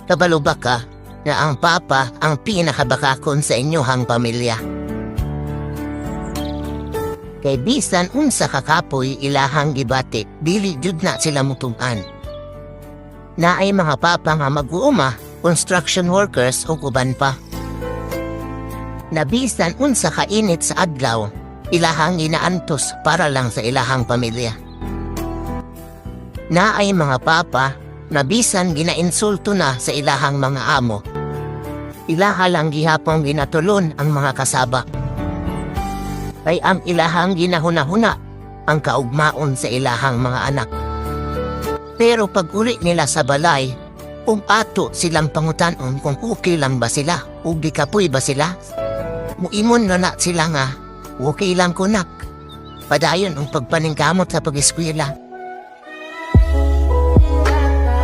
Kabalo ba ka na ang papa ang pinakabakakon sa inyohang pamilya? Kay bisan unsa kakapoy ilahang gibati, dili jud na sila mutuman. Naay mga papa nga mag-uuma, construction workers o uban pa. Nabisan unsa kainit sa adlaw, ilahang inaantos para lang sa ilahang pamilya. Naay mga papa na bisan ginainsulto na sa ilahang mga amo, ilaha lang gihapon ginatulon ang mga kasaba. Kay ang ilahang ginahuna-huna ang kaugmaon sa ilahang mga anak. Pero pag uli nila sa balay, ato silang pangutanon kung okay lang ba sila o gikapoy ba sila. Muimon na sila nga, okay lang kunak. Padayon ang pagpaningkamot sa pag-eskwela.